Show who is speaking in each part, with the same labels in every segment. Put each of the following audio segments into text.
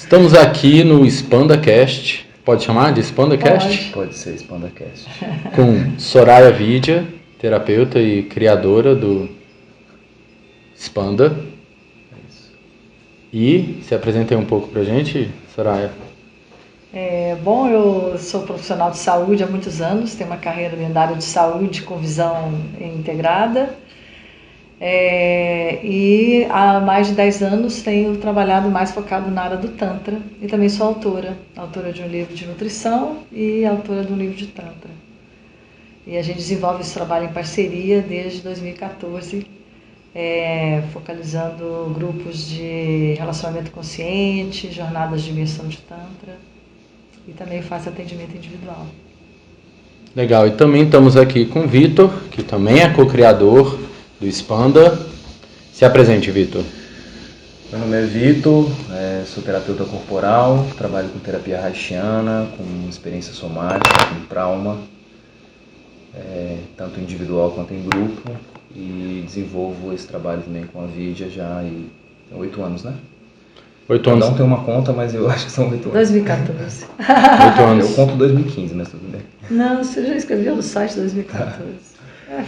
Speaker 1: Estamos aqui no SpandaCast, pode chamar de SpandaCast?
Speaker 2: Pode ser SpandaCast.
Speaker 1: Com Soraya Vidya, terapeuta e criadora do Spanda.
Speaker 2: Isso.
Speaker 1: E se apresenta aí um pouco pra gente, Soraya.
Speaker 3: Bom, eu sou profissional de saúde há muitos anos, tenho uma carreira dentro da área de saúde com visão integrada. E há mais de 10 anos tenho trabalhado mais focado na área do Tantra e também sou autora de um livro de nutrição e autora de um livro de Tantra. E a gente desenvolve esse trabalho em parceria desde 2014, focalizando grupos de relacionamento consciente, jornadas de imersão de Tantra e também faço atendimento individual.
Speaker 1: Legal, e também estamos aqui com o Vitor, que também é co-criador do Spanda. Se apresente, Vitor.
Speaker 2: Meu nome é Vitor, sou terapeuta corporal, trabalho com terapia haitiana, com experiência somática, com trauma, tanto individual quanto em grupo, e desenvolvo esse trabalho também com a Vidya já há 8 anos, né?
Speaker 1: 8
Speaker 2: Eu
Speaker 1: anos.
Speaker 2: não tenho uma conta, mas eu acho que são 8 anos.
Speaker 3: 2014.
Speaker 1: 8 anos.
Speaker 2: Eu conto 2015, mas tudo bem.
Speaker 3: Não, você já escreveu no site 2014.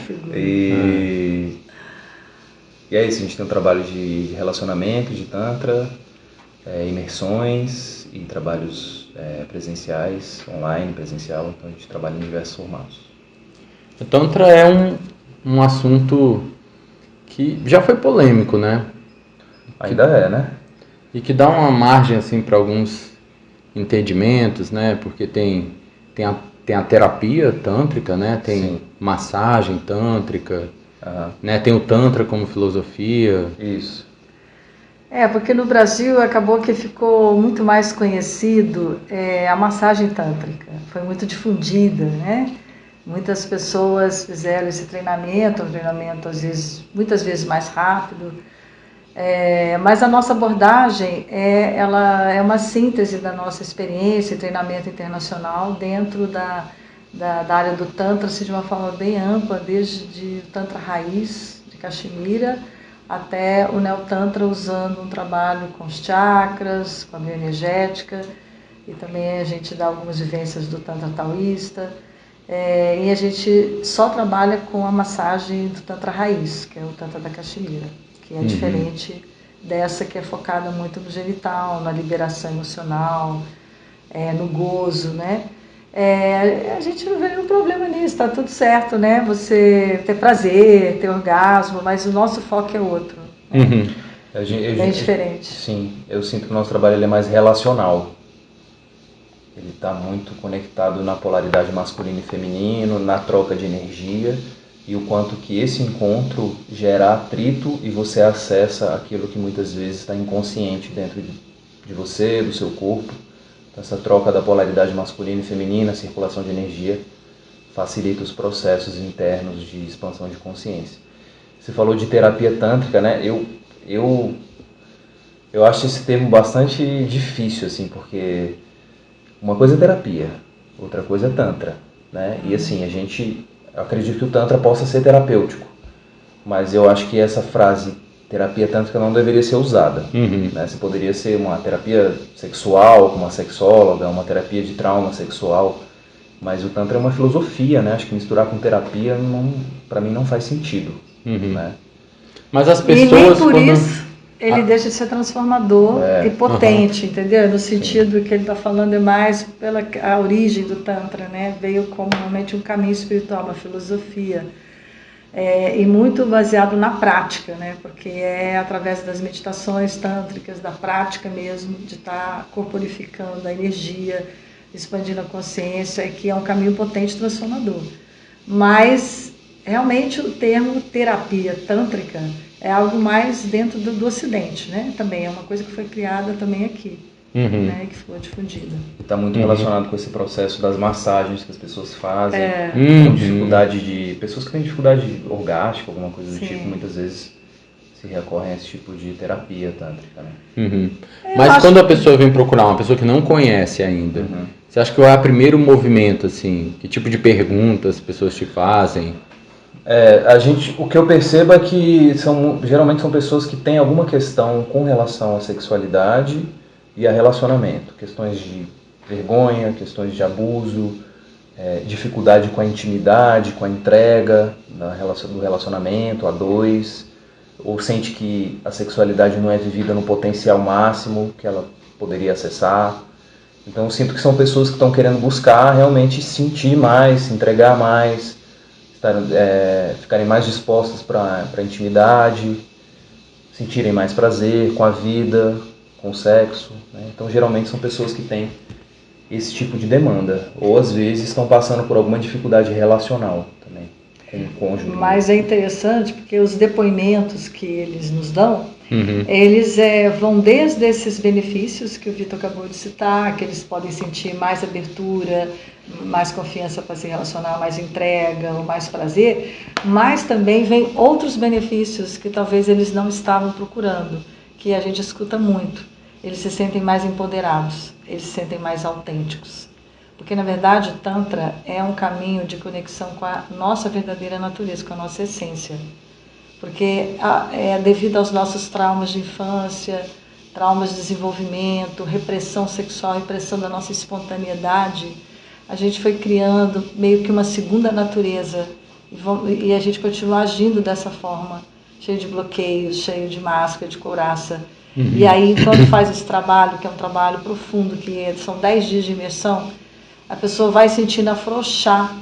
Speaker 3: Figura.
Speaker 2: E é isso, a gente tem um trabalho de relacionamento, de tantra, imersões e trabalhos presenciais, online, presencial, então a gente trabalha em diversos formatos.
Speaker 1: O Tantra é um assunto que já foi polêmico, né?
Speaker 2: Ainda é, né?
Speaker 1: E que dá uma margem assim para alguns entendimentos, né? Porque tem a terapia tântrica, né? Tem
Speaker 2: Sim.
Speaker 1: massagem tântrica,
Speaker 2: Aham.
Speaker 1: né? Tem o Tantra como filosofia.
Speaker 2: Isso.
Speaker 3: Porque no Brasil acabou que ficou muito mais conhecido a massagem tântrica. Foi muito difundida, né? Muitas pessoas fizeram esse treinamento, um treinamento muitas vezes mais rápido. Mas a nossa abordagem ela é uma síntese da nossa experiência e treinamento internacional dentro da área do Tantra, assim, de uma forma bem ampla, desde o Tantra raiz de Caxemira até o Neotantra, usando um trabalho com os chakras, com a bioenergética, e também a gente dá algumas vivências do Tantra taoísta. E a gente só trabalha com a massagem do Tantra raiz, que é o Tantra da Caxemira, que é diferente dessa que é focada muito no genital, na liberação emocional, no gozo, né? A gente não vê nenhum problema nisso, está tudo certo, né? Você ter prazer, ter orgasmo, mas o nosso foco é outro.
Speaker 1: Uhum.
Speaker 3: Bem diferente.
Speaker 2: Sim, eu sinto que o nosso trabalho ele é mais relacional. Ele está muito conectado na polaridade masculino e feminino, na troca de energia e o quanto que esse encontro gera atrito e você acessa aquilo que muitas vezes está inconsciente dentro de você, do seu corpo. Então, essa troca da polaridade masculina e feminina, a circulação de energia, facilita os processos internos de expansão de consciência. Você falou de terapia tântrica, né? Eu acho esse termo bastante difícil, assim, porque uma coisa é terapia, outra coisa é tantra, né? E assim, eu acredito que o tantra possa ser terapêutico, mas eu acho que essa frase terapia tântrica não deveria ser usada. Né? Você poderia ser uma terapia sexual, com uma sexóloga, uma terapia de trauma sexual, mas o tantra é uma filosofia, né? Acho que misturar com terapia, para mim, não faz sentido. Né?
Speaker 1: Mas as
Speaker 3: E nem
Speaker 1: pessoas
Speaker 3: por isso ele deixa de ser transformador e potente, entendeu? No sentido que ele está falando é mais pela a origem do Tantra, né? Veio como realmente um caminho espiritual, uma filosofia. E muito baseado na prática, né? Porque é através das meditações tântricas, da prática mesmo, de estar corporificando a energia, expandindo a consciência, que é um caminho potente e transformador. Mas, realmente, o termo terapia tântrica é algo mais dentro do Ocidente, né? Também é uma coisa que foi criada também aqui, né? Que ficou difundida.
Speaker 2: Está muito relacionado com esse processo das massagens que as pessoas fazem, com dificuldade de... Pessoas que têm dificuldade orgástica, alguma coisa do tipo, muitas vezes se recorrem a esse tipo de terapia tântrica, né?
Speaker 1: Mas quando a pessoa vem procurar, uma pessoa que não conhece ainda, você acha que é o primeiro movimento, assim? Que tipo de perguntas as pessoas te fazem?
Speaker 2: O que eu percebo é que geralmente são pessoas que têm alguma questão com relação à sexualidade e a relacionamento, questões de vergonha, questões de abuso, dificuldade com a intimidade, com a entrega do relacionamento a dois, ou sente que a sexualidade não é vivida no potencial máximo que ela poderia acessar. Então eu sinto que são pessoas que estão querendo buscar realmente sentir mais, se entregar mais, ficarem mais dispostas para a intimidade, sentirem mais prazer com a vida, com o sexo, né? Então geralmente são pessoas que têm esse tipo de demanda, ou às vezes estão passando por alguma dificuldade relacional também com o cônjuge.
Speaker 3: Mas é interessante porque os depoimentos que eles nos dão, eles vão desde esses benefícios que o Vitor acabou de citar, que eles podem sentir mais abertura, mais confiança para se relacionar, mais entrega, mais prazer, mas também vem outros benefícios que talvez eles não estavam procurando, que a gente escuta muito. Eles se sentem mais empoderados, eles se sentem mais autênticos. Porque, na verdade, o Tantra é um caminho de conexão com a nossa verdadeira natureza, com a nossa essência. Porque devido aos nossos traumas de infância, traumas de desenvolvimento, repressão sexual, repressão da nossa espontaneidade, a gente foi criando meio que uma segunda natureza. E a gente continua agindo dessa forma, cheio de bloqueios, cheio de máscara, de couraça. E aí, quando faz esse trabalho, que é um trabalho profundo, que são 10 dias de imersão, a pessoa vai sentindo afrouxar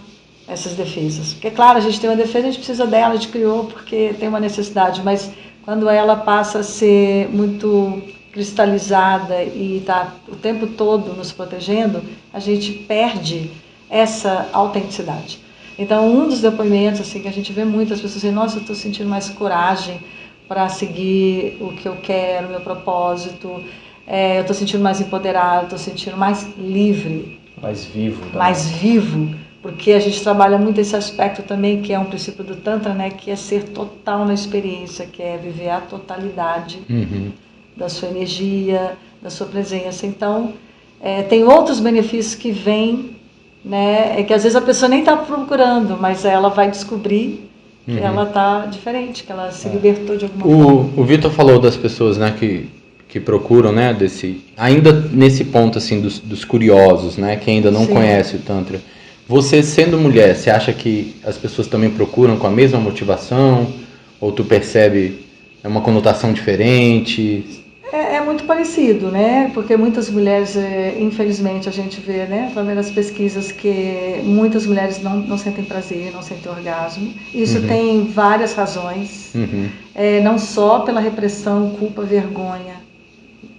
Speaker 3: essas defesas. Porque, claro, a gente tem uma defesa, a gente precisa dela, a gente criou porque tem uma necessidade, mas quando ela passa a ser muito cristalizada e está o tempo todo nos protegendo, a gente perde essa autenticidade. Então, um dos depoimentos assim, que a gente vê muitas pessoas dizendo, nossa, eu estou sentindo mais coragem para seguir o que eu quero, o meu propósito, eu estou sentindo mais empoderado, estou sentindo mais livre.
Speaker 2: Mais vivo. Também.
Speaker 3: Mais vivo, porque a gente trabalha muito esse aspecto também, que é um princípio do Tantra, né, que é ser total na experiência, que é viver a totalidade da sua energia, da sua presença. Então, tem outros benefícios que vêm, né, que às vezes a pessoa nem está procurando, mas ela vai descobrir que ela está diferente, que ela se libertou de alguma forma.
Speaker 1: O Vitor falou das pessoas, né, que procuram, né, ainda nesse ponto assim dos curiosos, né, que ainda não conhece o Tantra. Você sendo mulher, você acha que as pessoas também procuram com a mesma motivação? Ou tu percebe uma conotação diferente?
Speaker 3: É muito parecido, né? Porque muitas mulheres, infelizmente, a gente vê, né, através das pesquisas, que muitas mulheres não sentem prazer, não sentem orgasmo. Isso tem várias razões, não só pela repressão, culpa, vergonha,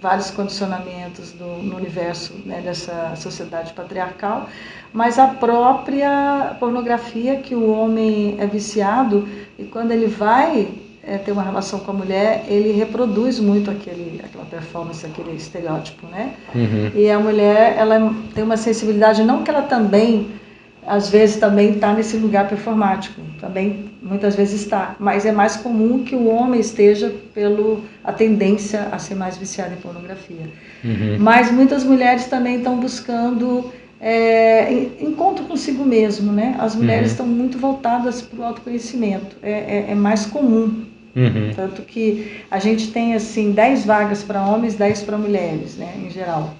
Speaker 3: vários condicionamentos no universo, né, dessa sociedade patriarcal, mas a própria pornografia, que o homem é viciado, e quando ele vai ter uma relação com a mulher, ele reproduz muito aquela performance, aquele estereótipo, né? E a mulher, ela tem uma sensibilidade, não que ela também, às vezes também está nesse lugar performático, também muitas vezes está, mas é mais comum que o homem esteja a tendência a ser mais viciado em pornografia. Mas muitas mulheres também estão buscando encontro consigo mesmo, né? As mulheres estão muito voltadas para o autoconhecimento, é mais comum. Tanto que a gente tem assim 10 vagas para homens, 10 para mulheres, né, em geral.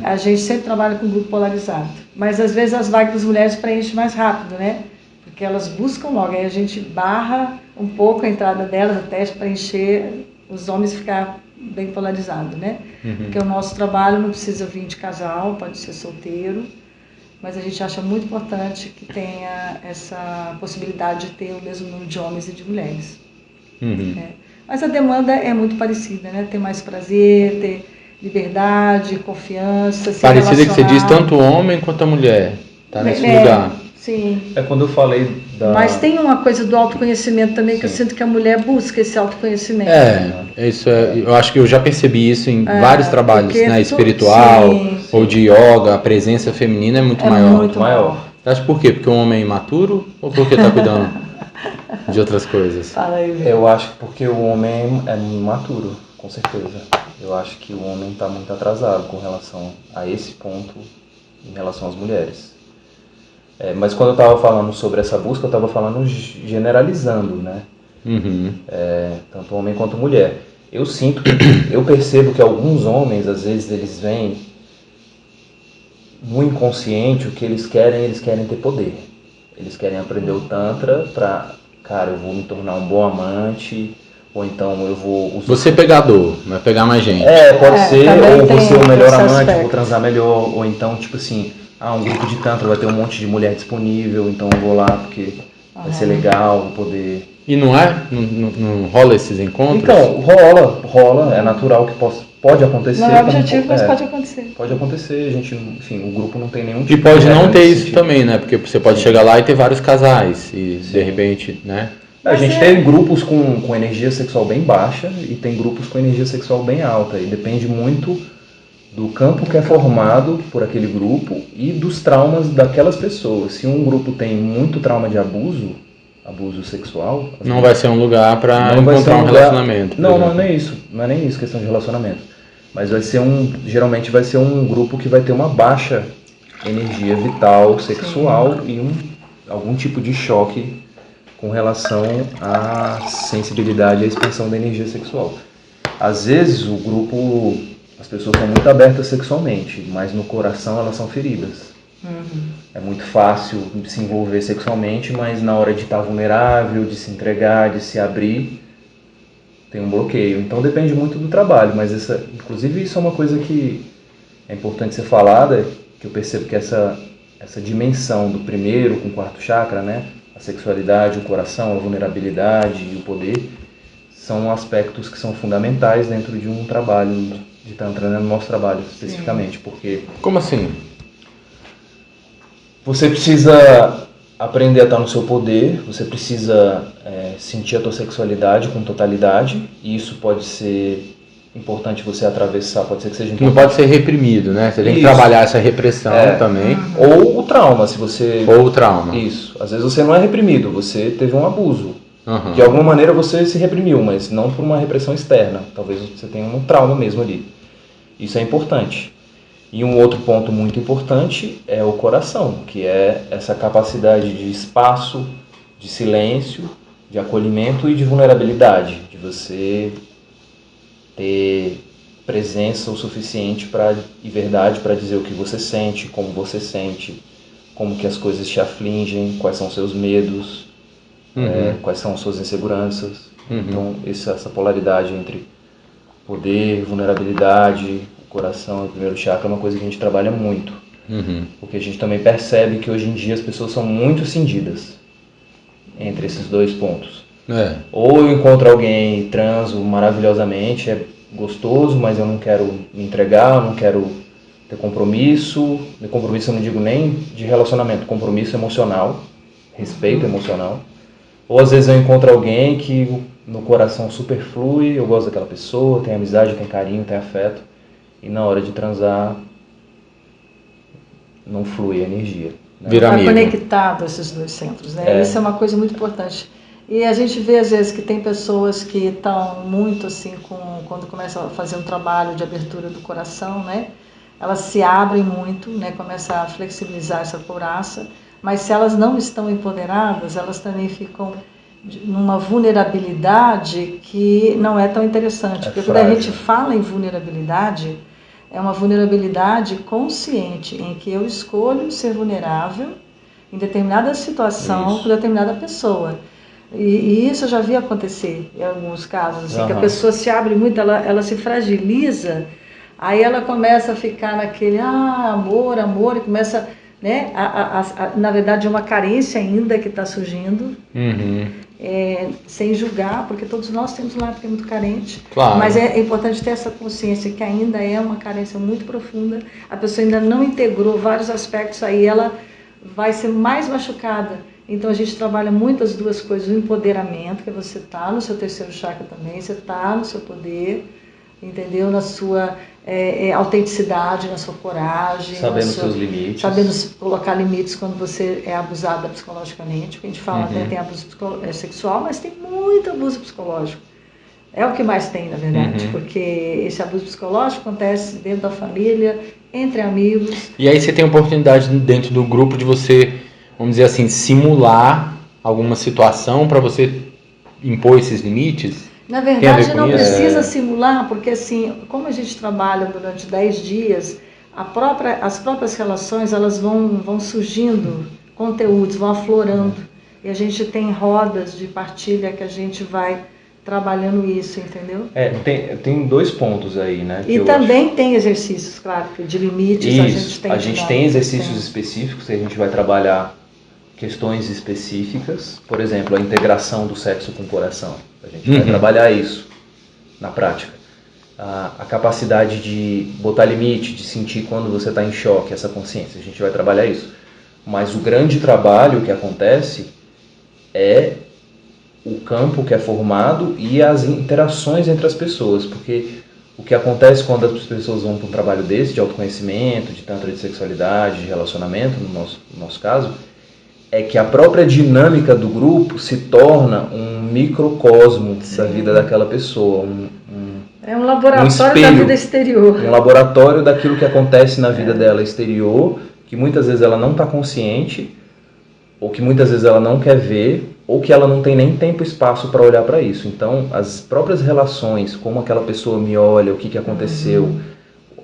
Speaker 3: A gente sempre trabalha com grupo polarizado, mas às vezes as vagas das mulheres preenchem mais rápido, né? Porque elas buscam logo, aí a gente barra um pouco a entrada delas até preencher, os homens ficar bem polarizado, né? Porque o nosso trabalho não precisa vir de casal, pode ser solteiro, mas a gente acha muito importante que tenha essa possibilidade de ter o mesmo número de homens e de mulheres. Mas a demanda é muito parecida, né? Ter mais prazer, ter liberdade, confiança, se
Speaker 1: parecida que você diz
Speaker 3: relacionar.
Speaker 1: tanto o homem quanto a mulher, tá nesse lugar.
Speaker 3: Sim.
Speaker 2: Quando eu falei
Speaker 3: Mas tem uma coisa do autoconhecimento também, que eu sinto que a mulher busca esse autoconhecimento.
Speaker 1: Eu acho que eu já percebi isso em vários trabalhos, né, espiritual, ou de yoga, a presença feminina é muito maior.
Speaker 3: Muito maior.
Speaker 1: Você acha por quê? Porque o homem é imaturo ou porque está cuidando de outras coisas?
Speaker 3: Fala aí, Vitor.
Speaker 2: Eu acho que porque o homem é imaturo, com certeza. Eu acho que o homem está muito atrasado com relação a esse ponto em relação às mulheres. Mas quando eu estava falando sobre essa busca, eu estava falando generalizando, né? Tanto homem quanto mulher. Eu percebo que alguns homens, às vezes, eles vêm no inconsciente, o que eles querem ter poder. Eles querem aprender o Tantra pra, cara, eu vou me tornar um bom amante, ou então eu vou...
Speaker 1: Você pegador, vai pegar mais gente.
Speaker 2: Pode ser, ou vou ser o melhor amante,
Speaker 3: aspecto.
Speaker 2: vou transar melhor, ou então, tipo assim, um grupo de Tantra vai ter um monte de mulher disponível, então eu vou lá porque vai ser legal, vou poder...
Speaker 1: E não é? Não rola esses encontros?
Speaker 2: Então, rola, é natural que pode acontecer.
Speaker 3: Não é objetivo, mas pode acontecer.
Speaker 2: Pode acontecer, a gente, enfim, o grupo não tem nenhum
Speaker 1: E
Speaker 2: tipo
Speaker 1: pode
Speaker 2: de
Speaker 1: não
Speaker 2: regra
Speaker 1: ter
Speaker 2: nesse
Speaker 1: isso
Speaker 2: sentido.
Speaker 1: também, né? Porque você pode chegar lá e ter vários casais e de repente, né?
Speaker 2: A gente tem grupos com energia sexual bem baixa e tem grupos com energia sexual bem alta. E depende muito do campo que é formado por aquele grupo e dos traumas daquelas pessoas. Se um grupo tem muito trauma de abuso sexual...
Speaker 1: Não vai ser um lugar para
Speaker 2: não vai ser
Speaker 1: encontrar um
Speaker 2: lugar-
Speaker 1: relacionamento. por
Speaker 2: Não
Speaker 1: exemplo.
Speaker 2: é isso. Não é nem isso, questão de relacionamento. Mas vai ser geralmente vai ser um grupo que vai ter uma baixa energia vital, sexual e algum tipo de choque com relação à sensibilidade e à expansão da energia sexual. Às vezes o grupo, as pessoas são muito abertas sexualmente, mas no coração elas são feridas. É muito fácil se envolver sexualmente, mas na hora de estar vulnerável, de se entregar, de se abrir, tem um bloqueio. Então depende muito do trabalho, mas inclusive isso é uma coisa que é importante ser falada, que eu percebo que essa dimensão do primeiro com o quarto chakra, né? A sexualidade, o coração, a vulnerabilidade e o poder, são aspectos que são fundamentais dentro de um trabalho de Tantra, né? No nosso trabalho especificamente, porque
Speaker 1: Como assim?
Speaker 2: você precisa aprender a estar no seu poder, você precisa sentir a tua sexualidade com totalidade, e isso pode ser importante você atravessar, pode ser que seja
Speaker 1: Não
Speaker 2: importante.
Speaker 1: pode ser reprimido, né? Você tem que
Speaker 2: Isso.
Speaker 1: trabalhar essa repressão também.
Speaker 2: Ou o trauma, se você...
Speaker 1: Ou o trauma.
Speaker 2: Isso. Às vezes você não é reprimido, você teve um abuso.
Speaker 1: Uhum.
Speaker 2: De alguma maneira você se reprimiu, mas não por uma repressão externa. Talvez você tenha um trauma mesmo ali. Isso é importante. E um outro ponto muito importante é o coração, que é essa capacidade de espaço, de silêncio, de acolhimento e de vulnerabilidade, de você ter presença o suficiente e verdade para dizer o que você sente, como que as coisas te afligem, quais são os seus medos, quais são as suas inseguranças. Então essa polaridade entre poder, vulnerabilidade, coração e primeiro chakra é uma coisa que a gente trabalha muito. Porque a gente também percebe que hoje em dia as pessoas são muito cindidas entre esses dois pontos. Ou eu encontro alguém e transo maravilhosamente, é gostoso, mas eu não quero me entregar, eu não quero ter compromisso. De compromisso eu não digo nem de relacionamento, compromisso emocional, respeito emocional. Ou às vezes eu encontro alguém que no coração super flui, eu gosto daquela pessoa, tem amizade, tem carinho, tem afeto, e na hora de transar não flui a energia. Né?
Speaker 1: Vira
Speaker 3: Está
Speaker 1: amigo.
Speaker 3: conectado esses dois centros, né? Isso é uma coisa muito importante. E a gente vê às vezes que tem pessoas que estão muito assim, quando começam a fazer um trabalho de abertura do coração, né? Elas se abrem muito, né? Começam a flexibilizar essa couraça, mas se elas não estão empoderadas, elas também ficam numa vulnerabilidade que não é tão interessante. Porque quando a gente fala em vulnerabilidade, é uma vulnerabilidade consciente, em que eu escolho ser vulnerável em determinada situação com determinada pessoa. E isso eu já vi acontecer em alguns casos, assim, que a pessoa se abre muito, ela se fragiliza, aí ela começa a ficar naquele amor, e começa, né, na verdade é uma carência ainda que está surgindo, sem julgar, porque todos nós temos um lado que é muito carente,
Speaker 1: Claro.
Speaker 3: mas é importante ter essa consciência que ainda é uma carência muito profunda, a pessoa ainda não integrou vários aspectos, aí ela vai ser mais machucada. Então a gente trabalha muito as duas coisas, o empoderamento, que é você estar no seu terceiro chakra também, você está no seu poder, entendeu? Na sua autenticidade, na sua coragem.
Speaker 2: Sabendo seus limites.
Speaker 3: Sabendo colocar limites quando você é abusada psicologicamente, porque a gente fala, né, tem abuso sexual, mas tem muito abuso psicológico. É o que mais tem, na verdade, porque esse abuso psicológico acontece dentro da família, entre amigos.
Speaker 1: E aí você tem a oportunidade dentro do grupo de você, vamos dizer assim, simular alguma situação para você impor esses limites?
Speaker 3: Na
Speaker 1: Tem a ver
Speaker 3: verdade,
Speaker 1: com
Speaker 3: não
Speaker 1: isso?
Speaker 3: precisa simular, porque assim, como a gente trabalha durante 10 dias, as próprias relações elas vão surgindo, conteúdos vão aflorando. E a gente tem rodas de partilha que a gente vai trabalhando isso, entendeu?
Speaker 2: Tem 2 pontos aí, né?
Speaker 3: E também tem exercícios, claro, de limites
Speaker 2: Isso,
Speaker 3: a gente tem.
Speaker 2: a gente tem exercícios específicos que a gente vai trabalhar questões específicas, por exemplo, a integração do sexo com o coração. A gente vai trabalhar isso na prática. A capacidade de botar limite, de sentir quando você está em choque, essa consciência, a gente vai trabalhar isso. Mas o grande trabalho que acontece é o campo que é formado e as interações entre as pessoas, porque o que acontece quando as pessoas vão para um trabalho desse, de autoconhecimento, de tantra de sexualidade, de relacionamento, no nosso caso, é que a própria dinâmica do grupo se torna um microcosmo da vida daquela pessoa,
Speaker 3: é um laboratório
Speaker 2: espelho,
Speaker 3: da vida exterior.
Speaker 2: Um laboratório daquilo que acontece na vida dela exterior, que muitas vezes ela não está consciente, ou que muitas vezes ela não quer ver, ou que ela não tem nem tempo e espaço para olhar para isso. Então, as próprias relações, como aquela pessoa me olha, o que aconteceu,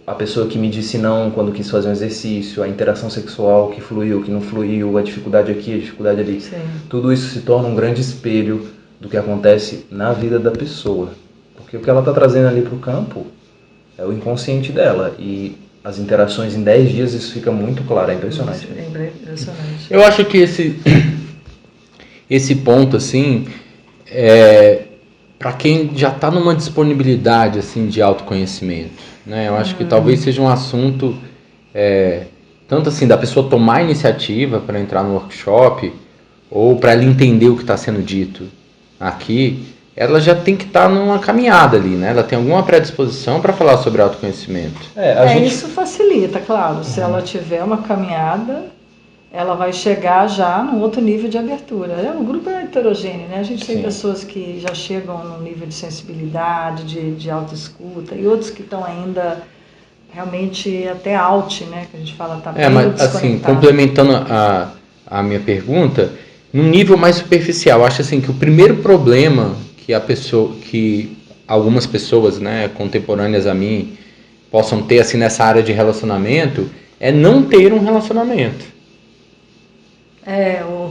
Speaker 2: a pessoa que me disse não quando quis fazer um exercício, a interação sexual que fluiu, que não fluiu, a dificuldade aqui, a dificuldade ali.
Speaker 3: Sim.
Speaker 2: Tudo isso se torna um grande espelho do que acontece na vida da pessoa. Porque o que ela está trazendo ali para o campo é o inconsciente dela. E as interações em 10 dias, isso fica muito claro, é impressionante.
Speaker 3: É impressionante.
Speaker 1: Eu acho que esse ponto, assim, para quem já está numa disponibilidade assim, de autoconhecimento, né? Eu acho que talvez seja um assunto, tanto assim, da pessoa tomar a iniciativa para entrar no workshop, ou para ela entender o que está sendo dito aqui, ela já tem que estar numa caminhada ali, né? Ela tem alguma predisposição para falar sobre autoconhecimento.
Speaker 3: Isso facilita, claro. Se ela tiver uma caminhada, ela vai chegar já num outro nível de abertura. O grupo é heterogêneo, né? A gente tem pessoas que já chegam num nível de sensibilidade, de autoescuta, e outros que estão ainda realmente até out, né? Que a gente fala, tá bem
Speaker 1: mas assim, complementando a minha pergunta, num nível mais superficial, acho assim que o primeiro problema que algumas pessoas, né, contemporâneas a mim, possam ter assim nessa área de relacionamento é não ter um relacionamento.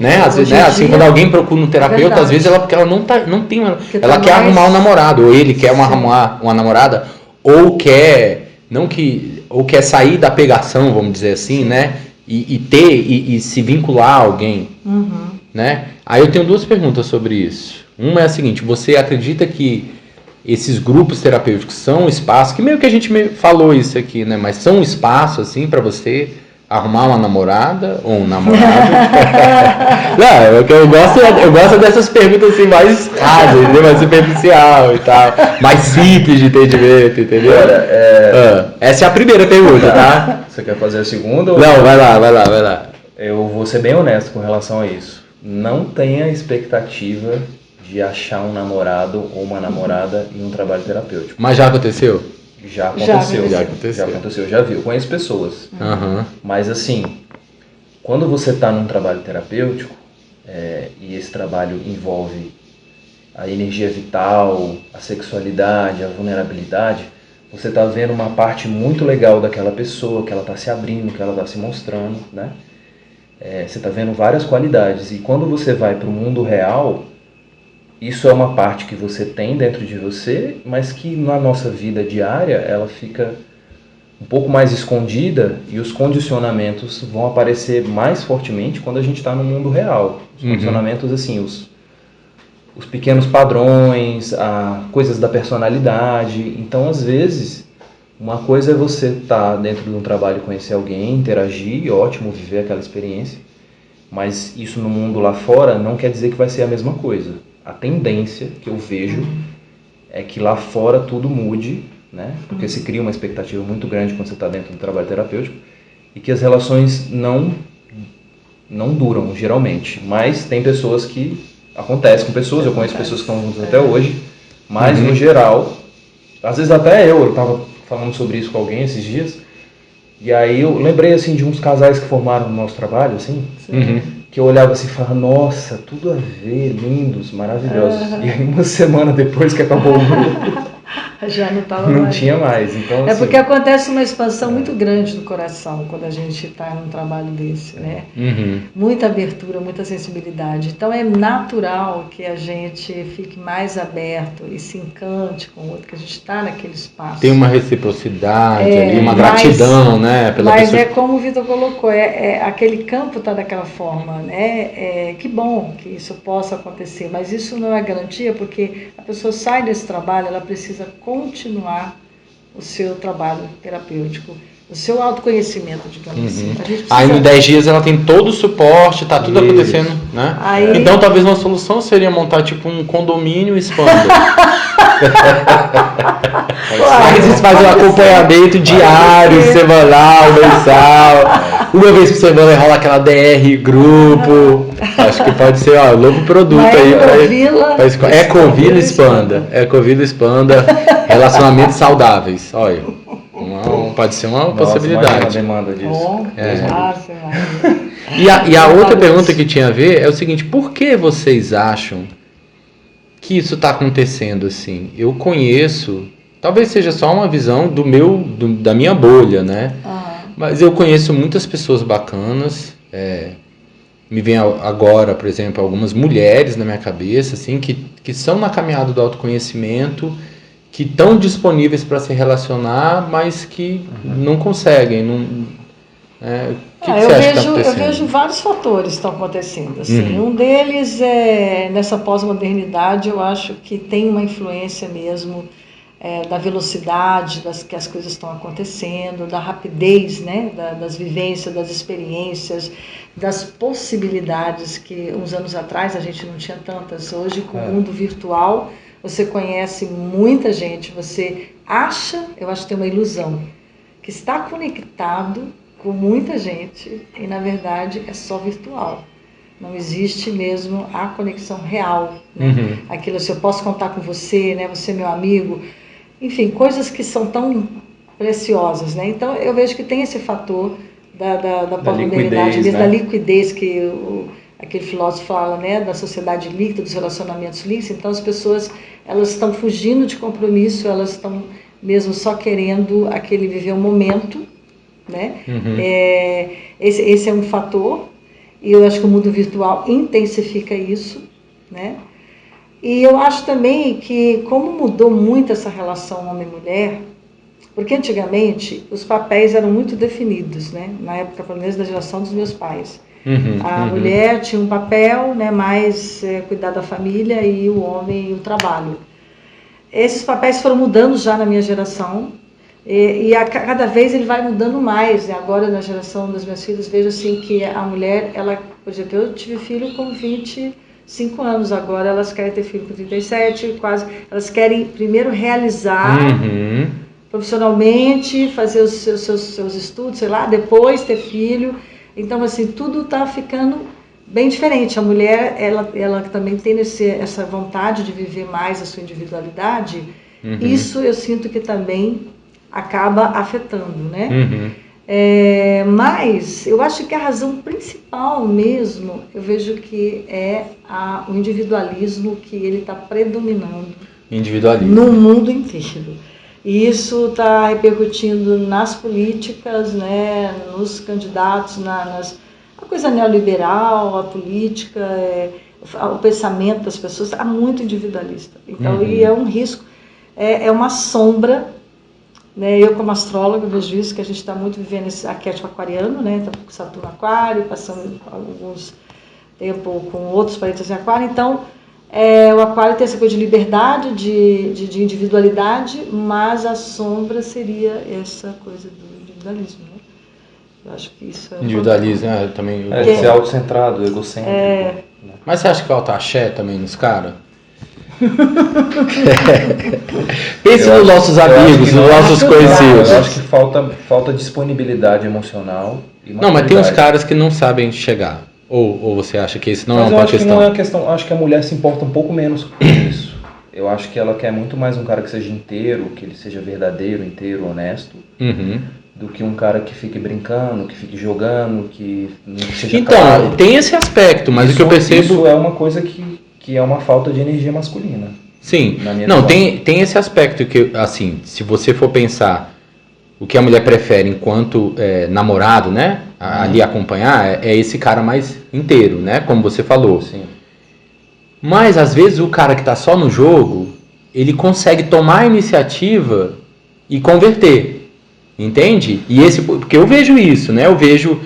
Speaker 1: Né? Às vezes, assim, quando alguém procura um terapeuta, às vezes porque ela não tem ela quer arrumar um namorado, ou ele quer arrumar uma namorada, ou quer sair da pegação, vamos dizer assim, né? E se vincular a alguém, né? Aí eu tenho 2 perguntas sobre isso. Uma é a seguinte: você acredita que esses grupos terapêuticos são um espaço, que meio que a gente falou isso aqui, né? Mas são um espaço assim para você arrumar uma namorada ou um namorado? Não, eu gosto dessas perguntas assim mais rasas, mais superficial e tal, mais simples de entendimento, entendeu? Essa é a primeira pergunta, tá?
Speaker 2: Você quer fazer a segunda?
Speaker 1: Não, vai lá.
Speaker 2: Eu vou ser bem honesto com relação a isso. Não tenha expectativa de achar um namorado ou uma namorada em um trabalho terapêutico.
Speaker 1: Mas já aconteceu?
Speaker 2: Já aconteceu. Já vi. Eu conheço pessoas. Mas assim, quando você está num trabalho terapêutico, e esse trabalho envolve a energia vital, a sexualidade, a vulnerabilidade, você está vendo uma parte muito legal daquela pessoa, que ela está se abrindo, que ela está se mostrando, né? Você está vendo várias qualidades. E quando você vai para o mundo real, isso é uma parte que você tem dentro de você, mas que na nossa vida diária ela fica um pouco mais escondida, e os condicionamentos vão aparecer mais fortemente quando a gente está no mundo real. Os condicionamentos, assim, os pequenos padrões, coisas da personalidade. Então, às vezes, uma coisa é você estar dentro de um trabalho, conhecer alguém, interagir, ótimo, viver aquela experiência, mas isso no mundo lá fora não quer dizer que vai ser a mesma coisa. A tendência que eu vejo é que lá fora tudo mude, né? Porque se cria uma expectativa muito grande quando você está dentro do trabalho terapêutico, e que as relações não duram, geralmente. Mas tem pessoas que... Acontece com pessoas, eu conheço pessoas que estão juntas até hoje, mas no geral, às vezes até eu estava falando sobre isso com alguém esses dias, e aí eu lembrei assim de uns casais que formaram no nosso trabalho, assim, que eu olhava assim e falava, nossa, tudo a ver, lindos, maravilhosos. E aí uma semana depois que acabou o grupo,
Speaker 3: Já não estava
Speaker 2: não
Speaker 3: mais.
Speaker 2: tinha mais. Então,
Speaker 3: É
Speaker 2: assim,
Speaker 3: porque acontece uma expansão muito grande do coração quando a gente está num trabalho desse, né?
Speaker 1: Uhum.
Speaker 3: Muita abertura, muita sensibilidade. Então é natural que a gente fique mais aberto e se encante com o outro, que a gente está naquele espaço.
Speaker 1: Tem uma reciprocidade ali, uma
Speaker 3: mas-
Speaker 1: gratidão, né? Pela
Speaker 3: Mas
Speaker 1: pessoa.
Speaker 3: é como o Vitor colocou, aquele campo está daquela forma, né? Que bom que isso possa acontecer, mas isso não é garantia, porque a pessoa sai desse trabalho, ela precisa continuar o seu trabalho terapêutico, o seu autoconhecimento, digamos assim. A gente
Speaker 1: Aí
Speaker 3: precisa-
Speaker 1: no 10 dias ela tem todo o suporte, tá tudo
Speaker 2: Isso.
Speaker 1: acontecendo, né?
Speaker 3: Aí-
Speaker 1: Então talvez uma solução seria montar tipo um condomínio expanda. Aí vocês fazem um acompanhamento diário, semanal, mensal. Uma vez por semana rola aquela DR grupo. Acho que pode ser, ó, um novo produto
Speaker 3: Uma
Speaker 1: aí
Speaker 3: Ecovila
Speaker 1: Ecovila Expanda. Ecovila Expanda, relacionamentos saudáveis. Olha, pode ser uma
Speaker 2: nossa,
Speaker 1: possibilidade.
Speaker 2: imagina a demanda disso.
Speaker 3: Bom, Nossa, Maria.
Speaker 1: E a outra pergunta que tinha a ver é o seguinte: por que vocês acham que isso está acontecendo assim? Eu conheço, talvez seja só uma visão da minha bolha, né? Mas eu conheço muitas pessoas bacanas. Me vem agora, por exemplo, algumas mulheres na minha cabeça, assim, que são na caminhada do autoconhecimento, que estão disponíveis para se relacionar, mas que não conseguem. O que você acha que está
Speaker 3: Eu
Speaker 1: acontecendo?
Speaker 3: vejo vários fatores que estão acontecendo. Assim. Um deles é, nessa pós-modernidade, eu acho que tem uma influência mesmo da velocidade que as coisas estão acontecendo, da rapidez, né? Das vivências, das experiências, das possibilidades que uns anos atrás a gente não tinha tantas. Hoje, com o mundo virtual, você conhece muita gente, você acha, eu acho que tem uma ilusão, que está conectado com muita gente e na verdade é só virtual. Não existe mesmo a conexão real, né? Aquilo assim, eu posso contar com você, né? Você é meu amigo, enfim, coisas que são tão preciosas, né? Então eu vejo que tem esse fator da pós-modernidade, mesmo, da liquidez que aquele filósofo fala, né? Da sociedade líquida, dos relacionamentos líquidos. Então as pessoas, elas estão fugindo de compromisso, elas estão mesmo só querendo viver o momento, né? Esse é um fator, e eu acho que o mundo virtual intensifica isso, né? E eu acho também que, como mudou muito essa relação homem-mulher, porque antigamente os papéis eram muito definidos, né? Na época, pelo menos da geração dos meus pais. A mulher tinha um papel, né, mais cuidar da família, e o homem o trabalho. Esses papéis foram mudando já na minha geração, e a cada vez ele vai mudando mais, né? Agora na geração das minhas filhas vejo assim que a mulher, ela, por exemplo, eu tive filho com 25 anos, agora elas querem ter filho com 37, quase, elas querem primeiro realizar profissionalmente, fazer os seus estudos, sei lá, depois ter filho. Então assim, tudo está ficando bem diferente. A mulher, ela também tem essa vontade de viver mais a sua individualidade. Isso eu sinto que também acaba afetando, né? Mas eu acho que a razão principal mesmo, eu vejo que é o individualismo, que ele está predominando no mundo inteiro. E isso está repercutindo nas políticas, né? Nos candidatos, a coisa neoliberal, a política, o pensamento das pessoas está muito individualista. Então, e é um risco, é uma sombra, né? Eu, como astróloga, vejo isso, que a gente está muito vivendo esse arquétipo aquariano, né? Tá com Saturno Aquário, passando alguns tempo com outros planetas em Aquário. Então, o Aquário tem essa coisa de liberdade, de individualidade, mas a sombra seria essa coisa do individualismo, né? Eu acho que isso é
Speaker 1: individualismo, também.
Speaker 2: Ser autocentrado, egocêntrico. Né?
Speaker 1: Mas você acha que falta axé também nos caras? Pense nos nossos amigos, nos nossos conhecidos.
Speaker 2: Eu acho que falta disponibilidade emocional e
Speaker 1: não, mas tem uns caras que não sabem chegar. Ou você acha que isso não
Speaker 2: mas
Speaker 1: é uma
Speaker 2: questão?
Speaker 1: questão?
Speaker 2: Não é a questão. Acho que a mulher se importa um pouco menos com isso. Eu acho que ela quer muito mais um cara que seja inteiro, que ele seja verdadeiro, inteiro, honesto, do que um cara que fique brincando, que fique jogando, que não seja
Speaker 1: Então,
Speaker 2: claro.
Speaker 1: tem esse aspecto, mas o que eu percebo...
Speaker 2: Isso é uma coisa que é uma falta de energia masculina.
Speaker 1: Sim,
Speaker 2: Na minha
Speaker 1: não,
Speaker 2: visão.
Speaker 1: tem esse aspecto que, assim, se você for pensar o que a mulher prefere enquanto namorado, né, ali acompanhar, é esse cara mais inteiro, né, como você falou.
Speaker 2: Sim.
Speaker 1: Mas, às vezes, o cara que tá só no jogo, ele consegue tomar a iniciativa e converter, entende? Porque eu vejo isso, né, eu vejo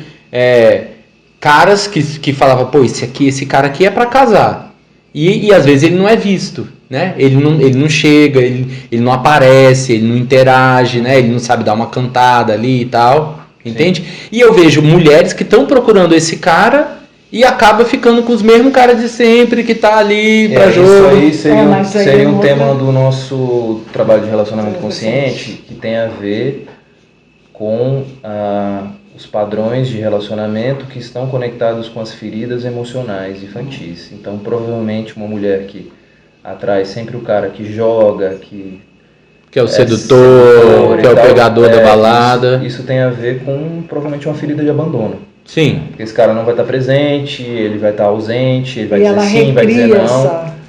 Speaker 1: caras que falavam, pô, esse cara aqui é pra casar. E às vezes ele não é visto, né? Ele não chega, ele não aparece, ele não interage, né? Ele não sabe dar uma cantada ali e tal, entende? Sim. E eu vejo mulheres que estão procurando esse cara e acaba ficando com os mesmos caras de sempre que tá ali pra jogo.
Speaker 2: Isso aí seria um tema do nosso trabalho de relacionamento consciente, que tem a ver com os padrões de relacionamento que estão conectados com as feridas emocionais infantis. Então, provavelmente, uma mulher que atrai sempre o cara que joga, que
Speaker 1: é o sedutor, que é o pegador da balada.
Speaker 2: Isso tem a ver com, provavelmente, uma ferida de abandono.
Speaker 1: Sim.
Speaker 2: Porque esse cara não vai estar presente, ele vai estar ausente, ele vai dizer sim, vai dizer não.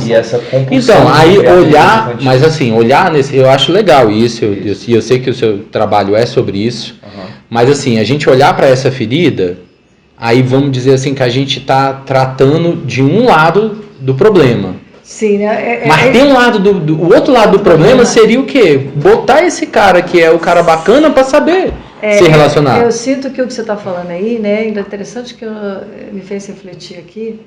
Speaker 2: E essa compulsão.
Speaker 1: Então, aí olhar, mas assim, olhar nesse, eu acho legal isso, eu sei que o seu trabalho é sobre isso, mas assim, a gente olhar para essa ferida, aí vamos dizer assim que a gente está tratando de um lado do problema.
Speaker 3: Sim, né?
Speaker 1: Mas tem um lado o outro lado do problema seria o quê? Botar esse cara que é o cara bacana para saber se relacionar.
Speaker 3: Eu sinto que o que você está falando aí, né, é interessante que me fez refletir aqui,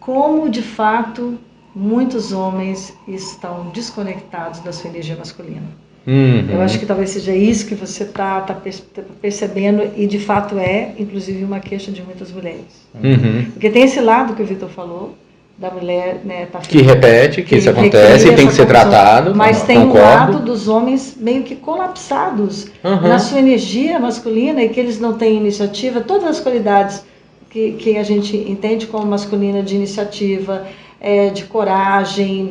Speaker 3: como de fato muitos homens estão desconectados da sua energia masculina. Eu acho que talvez seja isso que você está percebendo, e de fato inclusive, uma queixa de muitas mulheres. Porque tem esse lado que o Vitor falou, da mulher, né,
Speaker 1: que repete, que isso acontece e tem que ser tratado.
Speaker 3: Mas tem um lado dos homens meio que colapsados na sua energia masculina, e que eles não têm iniciativa, todas as qualidades que a gente entende como masculina, de iniciativa, de coragem,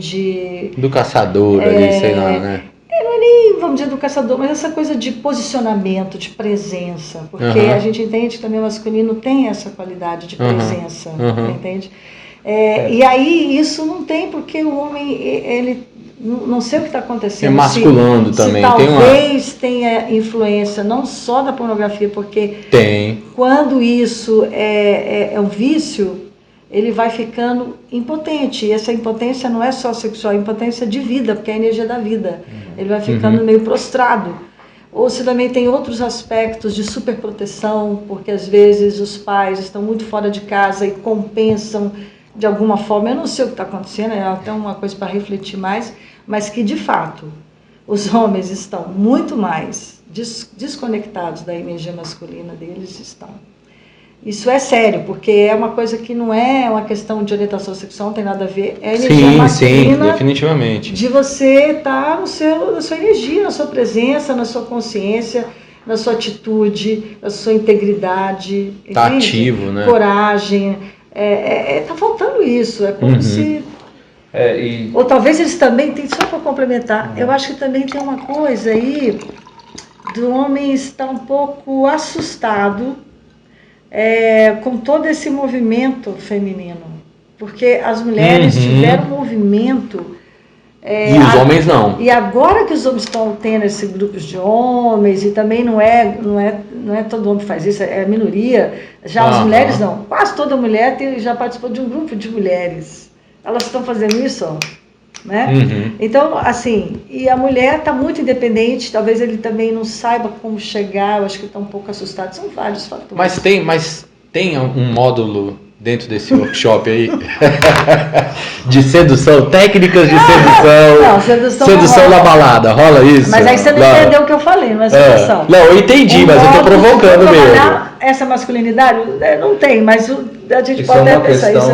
Speaker 3: do
Speaker 1: caçador ali, sei lá, né?
Speaker 3: Não é nem, vamos dizer, do caçador, mas essa coisa de posicionamento, de presença, porque a gente entende que também o masculino tem essa qualidade de presença, entende? E aí isso não tem, porque o homem, ele não sei o que está acontecendo.
Speaker 1: Masculando também.
Speaker 3: Talvez tenha influência não só da pornografia, porque quando isso é um vício, ele vai ficando impotente. E essa impotência não é só sexual, é impotência de vida, porque é a energia da vida. Ele vai ficando meio prostrado. Ou se também tem outros aspectos de superproteção, porque às vezes os pais estão muito fora de casa e compensam de alguma forma. Eu não sei o que está acontecendo, é até uma coisa para refletir mais, mas que de fato os homens estão muito mais desconectados da energia masculina deles. Isso é sério, porque é uma coisa que não é uma questão de orientação sexual, não tem nada a ver, é a energia masculina.
Speaker 1: Sim, definitivamente.
Speaker 3: De você estar na sua energia, na sua presença, na sua consciência, na sua atitude, na sua integridade.
Speaker 1: Tá ativo, né?
Speaker 3: Coragem. Tá faltando isso, é como se... Ou talvez eles também tem, só para complementar, eu acho que também tem uma coisa aí do homem estar um pouco assustado com todo esse movimento feminino, porque as mulheres tiveram um movimento
Speaker 1: e os homens não.
Speaker 3: E agora que os homens estão tendo esses grupos de homens, e também não é todo homem que faz isso, é a minoria, já as mulheres não. Quase toda mulher já participou de um grupo de mulheres. Elas estão fazendo isso, né? Então, assim, e a mulher está muito independente, talvez ele também não saiba como chegar, eu acho que está um pouco assustado, são vários fatores.
Speaker 1: Mas tem um módulo dentro desse workshop aí de sedução, técnicas de sedução. Sedução na balada, rola isso?
Speaker 3: Mas aí você não entendeu o que eu falei, não é sedução.
Speaker 1: Não, eu entendi, mas eu tô provocando mesmo.
Speaker 3: Essa masculinidade não tem, mas a gente
Speaker 2: isso
Speaker 3: pode
Speaker 2: até
Speaker 3: pensar isso.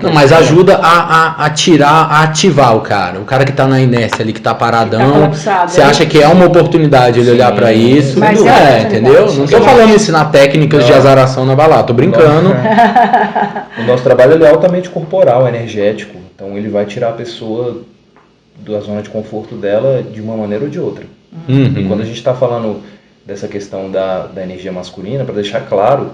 Speaker 1: Não, mas ajuda a ativar o cara que tá na inércia ali, que tá paradão. Você acha que é uma oportunidade ele olhar pra isso?
Speaker 3: Mas
Speaker 1: entendeu? Não tô falando ensinar técnicas de azaração na balada, tô brincando.
Speaker 2: O nosso trabalho ele é altamente corporal, energético. Então ele vai tirar a pessoa da zona de conforto dela de uma maneira ou de outra. E quando a gente está falando dessa questão da energia masculina, para deixar claro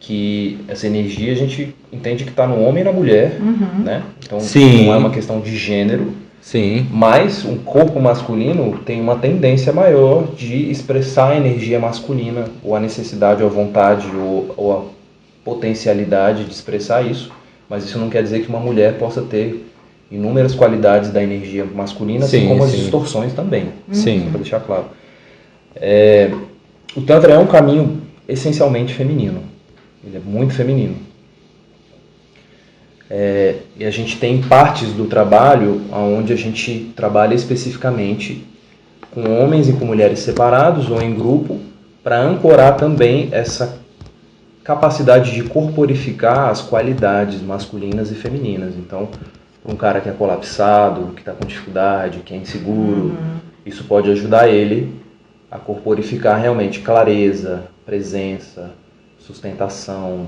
Speaker 2: que essa energia a gente entende que está no homem e na mulher, né? Então
Speaker 1: Sim.
Speaker 2: não é uma questão de gênero,
Speaker 1: Sim.
Speaker 2: mas um corpo masculino tem uma tendência maior de expressar a energia masculina, ou a necessidade, ou a vontade, ou a potencialidade de expressar isso, mas isso não quer dizer que uma mulher possa ter inúmeras qualidades da energia masculina, assim como as distorções também,
Speaker 1: Sim.
Speaker 2: para deixar claro. O Tantra é um caminho essencialmente feminino, ele é muito feminino. E a gente tem partes do trabalho onde a gente trabalha especificamente com homens e com mulheres separados ou em grupo, para ancorar também essa capacidade de corporificar as qualidades masculinas e femininas. Então, para um cara que é colapsado, que está com dificuldade, que é inseguro, isso pode ajudar ele a corporificar realmente clareza, presença, sustentação,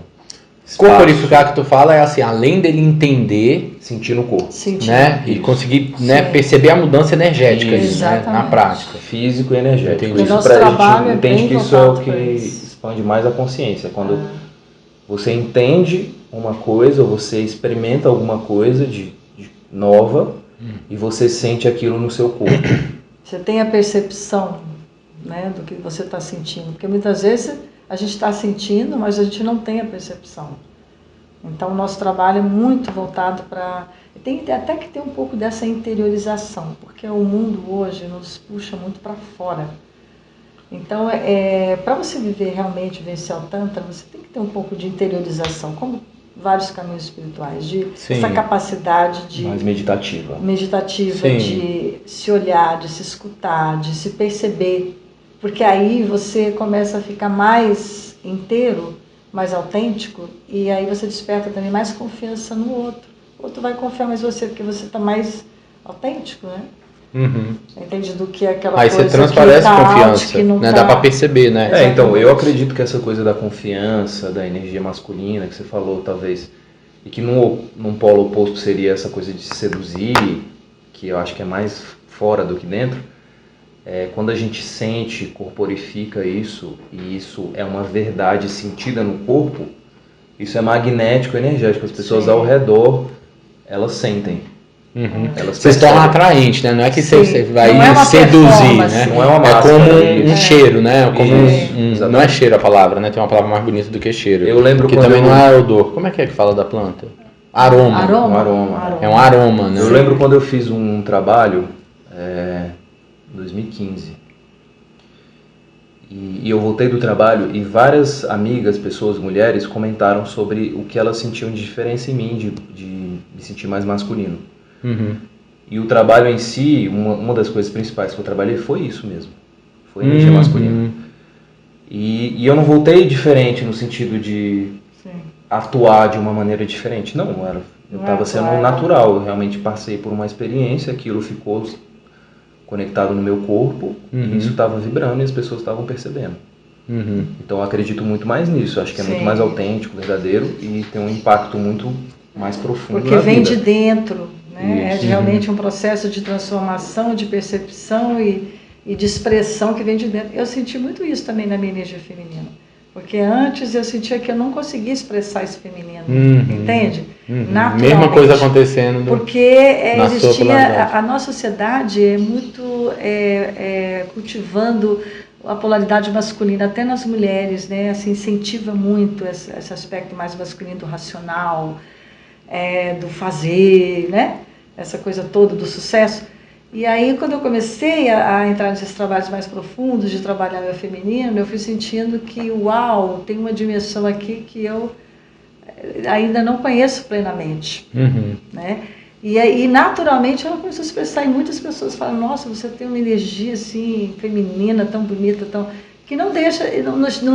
Speaker 2: espaço.
Speaker 1: Corporificar que tu fala é assim, além dele entender,
Speaker 2: sentir no corpo,
Speaker 1: né, e conseguir, né, perceber a mudança energética ali, né, na prática,
Speaker 2: físico e energético.
Speaker 1: Entendi.
Speaker 2: Isso a gente entende que isso é o que expande mais a consciência, quando você entende uma coisa, ou você experimenta alguma coisa de nova e você sente aquilo no seu corpo.
Speaker 3: Você tem a percepção, né, do que você está sentindo, porque muitas vezes a gente está sentindo, mas a gente não tem a percepção. Então o nosso trabalho é muito voltado para... Tem até que ter um pouco dessa interiorização, porque o mundo hoje nos puxa muito para fora. Então, para você viver realmente, vencer o Tantra, você tem que ter um pouco de interiorização, como vários caminhos espirituais, essa capacidade de...
Speaker 2: mais meditativa.
Speaker 3: De se olhar, de se escutar, de se perceber. Porque aí você começa a ficar mais inteiro, mais autêntico, e aí você desperta também mais confiança no outro. O outro vai confiar mais em você, porque você está mais autêntico, né? Entende? Do que aquela
Speaker 1: aí
Speaker 3: coisa
Speaker 1: você transparece
Speaker 3: que
Speaker 1: confiança,
Speaker 3: que não
Speaker 1: né?
Speaker 3: tá...
Speaker 1: Dá pra perceber, né?
Speaker 2: Então, eu acredito que essa coisa da confiança, da energia masculina, que você falou, talvez, e que num polo oposto seria essa coisa de se seduzir, que eu acho que é mais fora do que dentro, quando a gente sente, corporifica isso, e isso é uma verdade sentida no corpo, isso é magnético, energético. As pessoas ao redor, elas sentem.
Speaker 1: Você se torna atraente, né? Não é que você vai seduzir, né?
Speaker 2: Não é uma máscara.
Speaker 1: É como um cheiro, né? Como não é cheiro a palavra, né? Tem uma palavra mais bonita do que cheiro.
Speaker 2: Eu lembro
Speaker 1: que também não é odor. Como é que fala da planta? Aroma. É um aroma, né?
Speaker 2: Eu lembro quando eu fiz um trabalho em 2015. E eu voltei do trabalho e várias amigas, pessoas, mulheres, comentaram sobre o que elas sentiam de diferença em mim, de me sentir mais masculino. E o trabalho em si, uma das coisas principais que eu trabalhei foi isso mesmo. Foi energia masculina. E eu não voltei diferente no sentido de atuar de uma maneira diferente. Não, eu estava sendo natural. Eu realmente passei por uma experiência, aquilo ficou conectado no meu corpo, e isso estava vibrando e as pessoas estavam percebendo. Então eu acredito muito mais nisso. Acho que é muito mais autêntico, verdadeiro, e tem um impacto muito mais profundo.
Speaker 3: Porque
Speaker 2: na
Speaker 3: vem
Speaker 2: vida.
Speaker 3: de dentro, né? É realmente um processo de transformação, de percepção e de expressão que vem de dentro. Eu senti muito isso também na minha energia feminina. Porque antes eu sentia que eu não conseguia expressar esse feminino, entende? Naturalmente.
Speaker 1: Mesma coisa acontecendo.
Speaker 3: Porque existia, a nossa sociedade é muito cultivando a polaridade masculina, até nas mulheres, né? Assim, incentiva muito esse aspecto mais masculino do racional, do fazer, né? Essa coisa toda do sucesso. E aí, quando eu comecei a entrar nesses trabalhos mais profundos, de trabalhar meu feminino, eu fui sentindo que, uau, tem uma dimensão aqui que eu ainda não conheço plenamente. Né? E aí, naturalmente, ela começou a se expressar, e muitas pessoas falam, nossa, você tem uma energia assim, feminina, tão bonita, que não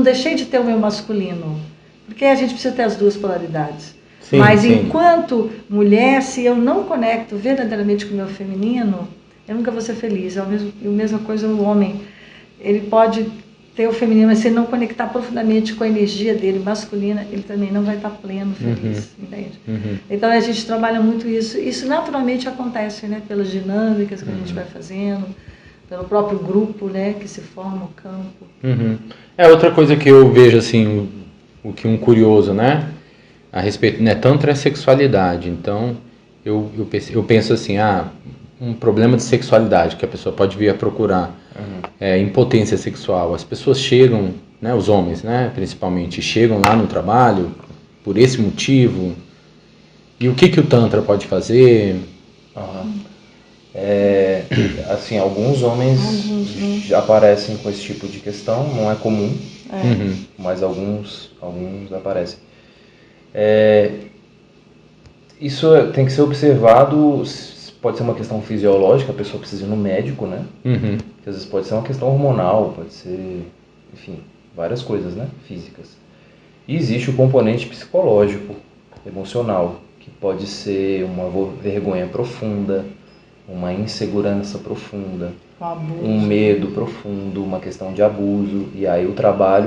Speaker 3: deixei de ter o meu masculino, porque a gente precisa ter as duas polaridades. Mas enquanto mulher, se eu não conecto verdadeiramente com o meu feminino, eu nunca vou ser feliz. A mesma coisa o homem. Ele pode ter o feminino, mas se ele não conectar profundamente com a energia dele masculina, ele também não vai estar pleno, feliz, entende? Então a gente trabalha muito isso. Isso naturalmente acontece, né? Pelas dinâmicas que a gente vai fazendo, pelo próprio grupo, né, que se forma o campo.
Speaker 1: Uhum. É outra coisa que eu vejo assim, o que um curioso, né, a respeito, né, tantra é sexualidade, então eu penso assim, um problema de sexualidade que a pessoa pode vir a procurar, impotência sexual, as pessoas chegam, né, os homens, né, principalmente, chegam lá no trabalho por esse motivo, e o que o tantra pode fazer?
Speaker 2: Assim, alguns homens já aparecem com esse tipo de questão, não é comum, mas alguns aparecem. Isso tem que ser observado, pode ser uma questão fisiológica, a pessoa precisa ir no médico, né? Às vezes pode ser uma questão hormonal, pode ser, enfim, várias coisas, né? Físicas. E existe o componente psicológico, emocional, que pode ser uma vergonha profunda, uma insegurança profunda, um medo profundo, uma questão de abuso. E aí o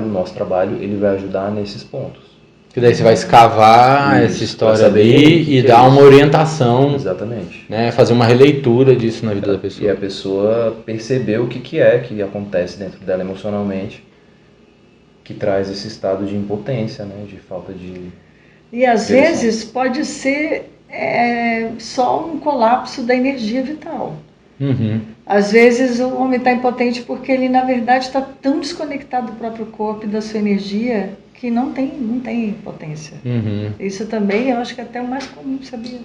Speaker 2: nosso trabalho, ele vai ajudar nesses pontos.
Speaker 1: Que daí você vai escavar essa história ali e dar uma orientação.
Speaker 2: Exatamente.
Speaker 1: Né, fazer uma releitura disso na vida da pessoa.
Speaker 2: E a pessoa perceber o que acontece dentro dela emocionalmente, que traz esse estado de impotência, né, de falta de...
Speaker 3: E às vezes pode ser só um colapso da energia vital. Às vezes o homem está impotente porque ele, na verdade, está tão desconectado do próprio corpo e da sua energia que não tem potência. Isso também eu acho que é até o mais comum, sabia?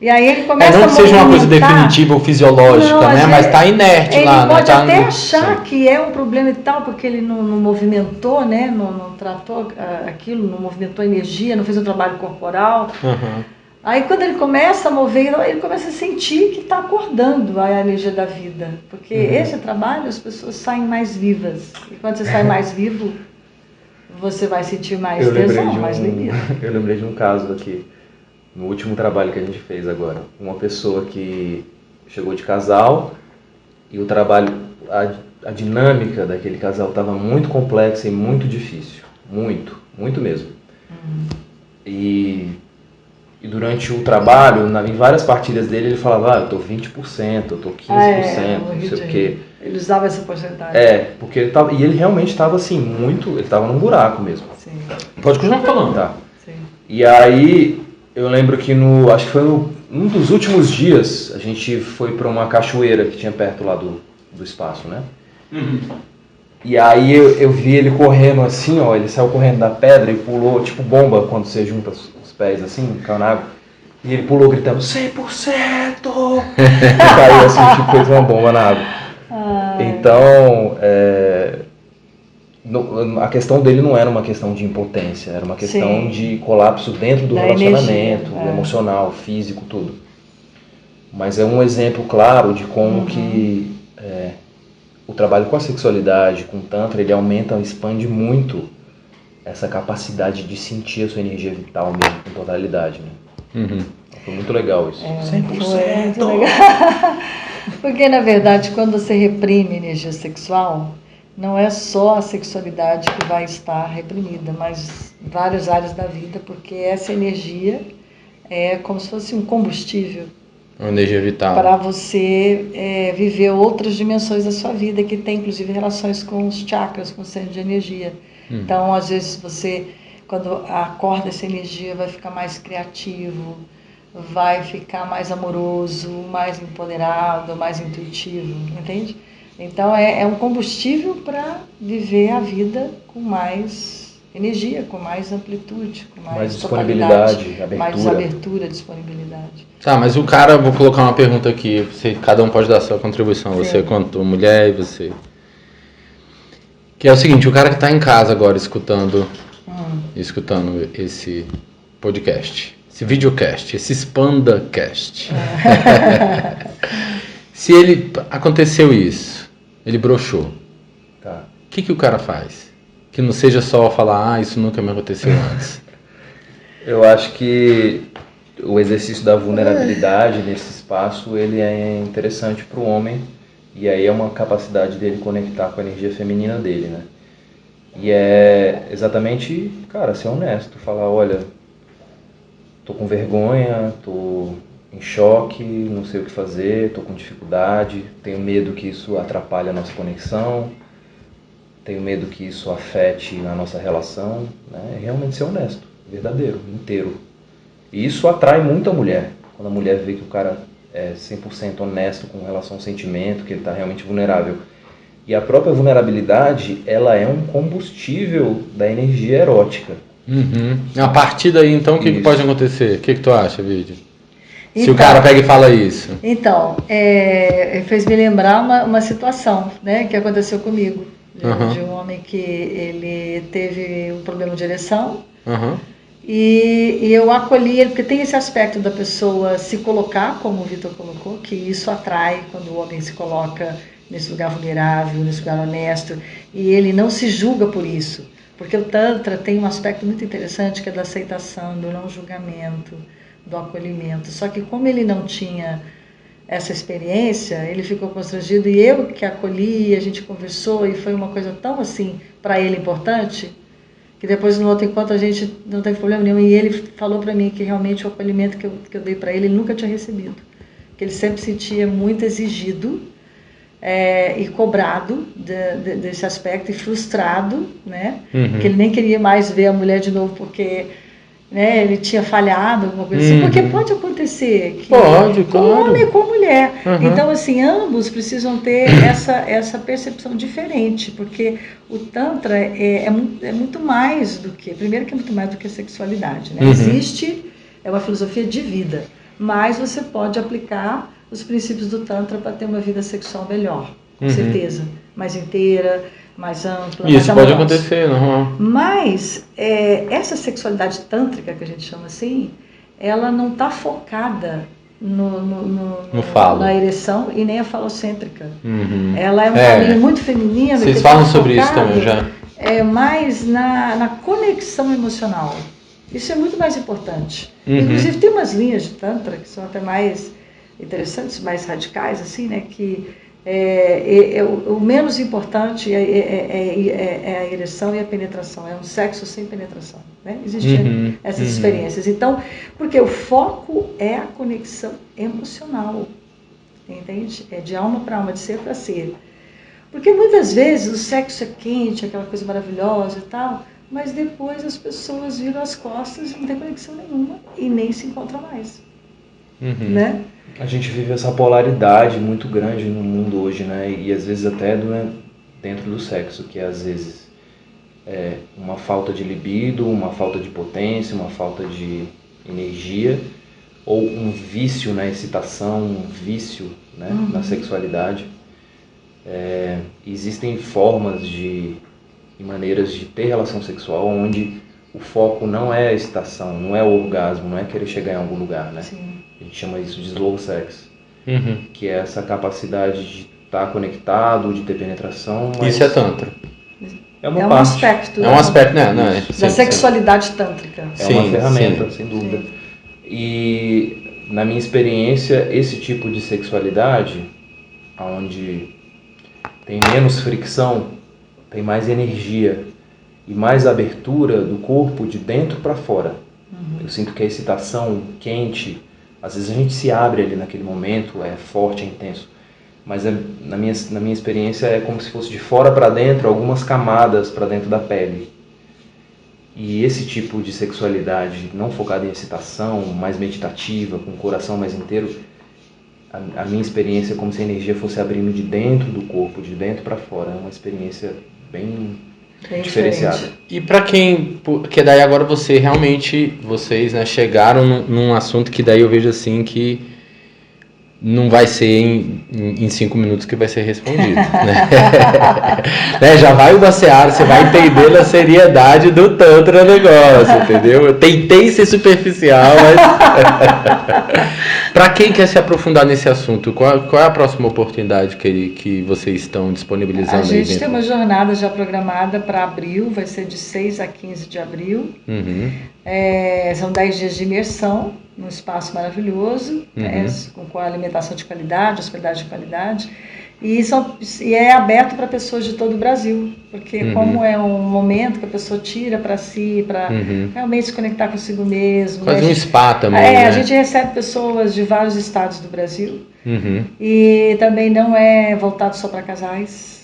Speaker 3: E aí ele começa
Speaker 1: não que seja uma coisa definitiva ou fisiológica,
Speaker 3: não,
Speaker 1: né? Mas está inerte lá.
Speaker 3: Ele pode
Speaker 1: né?
Speaker 3: até achar que é um problema e tal, porque ele não movimentou, né? Não tratou aquilo, não movimentou a energia, não fez um trabalho corporal. Aí quando ele começa a mover, ele começa a sentir que está acordando a energia da vida. Porque esse trabalho, as pessoas saem mais vivas. E quando você sai mais vivo, você vai sentir mais tesão, mais libido.
Speaker 2: Eu lembrei de um caso aqui, no último trabalho que a gente fez agora. Uma pessoa que chegou de casal e o trabalho, a dinâmica daquele casal estava muito complexa e muito difícil. Muito mesmo. E durante o trabalho, em várias partilhas dele, ele falava, eu estou 20%, eu estou 15%, não sei o quê.
Speaker 3: Ele usava essa porcentagem.
Speaker 2: Porque ele realmente estava assim, ele estava num buraco mesmo.
Speaker 3: Sim.
Speaker 1: Pode continuar falando.
Speaker 2: Tá.
Speaker 3: Sim.
Speaker 2: E aí, eu lembro que acho que foi um dos últimos dias, a gente foi para uma cachoeira que tinha perto lá do espaço, né? E aí eu vi ele correndo assim, ó, ele saiu correndo da pedra e pulou, tipo bomba, quando você junta os pés assim, caiu na água. E ele pulou gritando, 100%! E caiu assim, tipo, fez uma bomba na água. Então, a questão dele não era uma questão de impotência, era uma questão de colapso dentro do relacionamento, emocional, físico, tudo. Mas é um exemplo claro de como que o trabalho com a sexualidade, com o Tantra, ele aumenta, expande muito essa capacidade de sentir a sua energia vital mesmo, com totalidade, né? Foi muito legal isso. 100%!
Speaker 3: Foi muito legal. Porque, na verdade, quando você reprime a energia sexual, não é só a sexualidade que vai estar reprimida, mas várias áreas da vida, porque essa energia é como se fosse um combustível.
Speaker 1: Uma energia vital.
Speaker 3: Para você viver outras dimensões da sua vida, que tem inclusive relações com os chakras, com o centro de energia. Então, às vezes, você, quando acorda essa energia, vai ficar mais criativo, vai ficar mais amoroso, mais empoderado, mais intuitivo, entende? Então, é um combustível para viver a vida com mais energia, com mais amplitude, com mais
Speaker 2: disponibilidade, abertura.
Speaker 3: Mais abertura, disponibilidade.
Speaker 1: Tá, mas o cara, vou colocar uma pergunta aqui, cada um pode dar a sua contribuição, você quanto mulher e você. Que é o seguinte, o cara que está em casa agora escutando esse podcast, esse videocast, esse SpandaCast. Se aconteceu isso, ele broxou,
Speaker 2: Tá.
Speaker 1: O que o cara faz? Que não seja só falar, isso nunca me aconteceu antes.
Speaker 2: Eu acho que o exercício da vulnerabilidade nesse espaço, ele é interessante para o homem, e aí é uma capacidade dele conectar com a energia feminina dele, né? E é exatamente, cara, ser honesto, falar, olha, tô com vergonha, tô em choque, não sei o que fazer, estou com dificuldade, tenho medo que isso atrapalhe a nossa conexão, tenho medo que isso afete a nossa relação, né? É realmente ser honesto, verdadeiro, inteiro. E isso atrai muito a mulher, quando a mulher vê que o cara é 100% honesto com relação ao sentimento, que ele está realmente vulnerável. E a própria vulnerabilidade, ela é um combustível da energia erótica.
Speaker 1: Uhum. A partir daí, então, o que
Speaker 2: Isso.
Speaker 1: pode acontecer? O que tu acha, Vídeo? Se
Speaker 3: Então,
Speaker 1: o cara pega e fala isso.
Speaker 3: Então, fez me lembrar uma situação, né, que aconteceu comigo, de um homem que ele teve um problema de ereção, e eu acolhi ele, porque tem esse aspecto da pessoa se colocar, como o Vitor colocou, que isso atrai quando o homem se coloca nesse lugar vulnerável, nesse lugar honesto, e ele não se julga por isso, porque o Tantra tem um aspecto muito interessante que é da aceitação, do não julgamento, do acolhimento. Só que como ele não tinha essa experiência, ele ficou constrangido, e eu que acolhi, a gente conversou, e foi uma coisa tão assim, para ele importante, que depois no outro encontro a gente não teve problema nenhum, e ele falou para mim que realmente o acolhimento que eu dei para ele nunca tinha recebido, que ele sempre sentia muito exigido e cobrado desse aspecto, e frustrado, né? Que ele nem queria mais ver a mulher de novo, porque né, ele tinha falhado, alguma coisa assim, porque pode acontecer que
Speaker 1: Pode,
Speaker 3: com
Speaker 1: claro.
Speaker 3: homem e com mulher. Então, assim, ambos precisam ter essa percepção diferente, porque o Tantra é muito mais do que, primeiro que é muito mais do que a sexualidade, né? Existe, é uma filosofia de vida, mas você pode aplicar os princípios do Tantra para ter uma vida sexual melhor, com certeza, mais inteira, mais ampla.
Speaker 1: Isso pode acontecer, normal.
Speaker 3: Mas essa sexualidade tântrica, que a gente chama assim, ela não está focada
Speaker 1: no falo,
Speaker 3: na ereção e nem a falocêntrica. Ela é um caminho muito feminino.
Speaker 1: Vocês falam sobre isso também já?
Speaker 3: É mais na conexão emocional. Isso é muito mais importante. Inclusive tem umas linhas de Tantra que são até mais interessantes, mais radicais, assim, né, que o menos importante é a ereção e a penetração, é um sexo sem penetração, né? Existem essas experiências. Então, porque o foco é a conexão emocional, entende? É de alma para alma, de ser para ser. Porque muitas vezes o sexo é quente, aquela coisa maravilhosa e tal, mas depois as pessoas viram as costas e não tem conexão nenhuma e nem se encontram mais, né?
Speaker 2: A gente vive essa polaridade muito grande no mundo hoje, né? E às vezes até dentro do sexo, que às vezes é uma falta de libido, uma falta de potência, uma falta de energia, ou um vício na excitação, um vício, né, na sexualidade. Existem formas e maneiras de ter relação sexual onde o foco não é a excitação, não é o orgasmo, não é querer chegar em algum lugar, né?
Speaker 3: Sim.
Speaker 2: A gente chama isso de slow sex, que é essa capacidade de estar conectado, de ter penetração. Mas
Speaker 1: isso é Tantra.
Speaker 2: é uma
Speaker 3: um
Speaker 2: parte.
Speaker 3: aspecto.
Speaker 1: É um aspecto, né?
Speaker 3: Da sexualidade tântrica.
Speaker 2: É uma ferramenta, sem dúvida. E na minha experiência, esse tipo de sexualidade, onde tem menos fricção, tem mais energia e mais abertura do corpo de dentro para fora. Eu sinto que a excitação quente, às vezes a gente se abre ali naquele momento, é forte, é intenso, mas na minha experiência é como se fosse de fora para dentro, algumas camadas para dentro da pele. E esse tipo de sexualidade não focada em excitação, mais meditativa, com o coração mais inteiro, a minha experiência é como se a energia fosse abrindo de dentro do corpo, de dentro para fora. É uma experiência bem diferenciada.
Speaker 3: Diferente.
Speaker 1: E para quem, porque daí agora vocês, né, chegaram num assunto que daí eu vejo assim que não vai ser em 5 minutos que vai ser respondido, né? Já vai uma seara, você vai entender a seriedade do Tantra negócio, entendeu? Eu tentei ser superficial, mas para quem quer se aprofundar nesse assunto, qual é a próxima oportunidade que vocês estão disponibilizando?
Speaker 3: A gente tem uma jornada já programada para abril, vai ser de 6 a 15 de abril. São 10 dias de imersão num espaço maravilhoso, com alimentação de qualidade, hospedagem de qualidade. E é aberto para pessoas de todo o Brasil, porque como é um momento que a pessoa tira para si, para realmente se conectar consigo mesmo.
Speaker 1: Quase um spa também,
Speaker 3: né?
Speaker 1: né?
Speaker 3: A gente recebe pessoas de vários estados do Brasil e também não é voltado só para casais.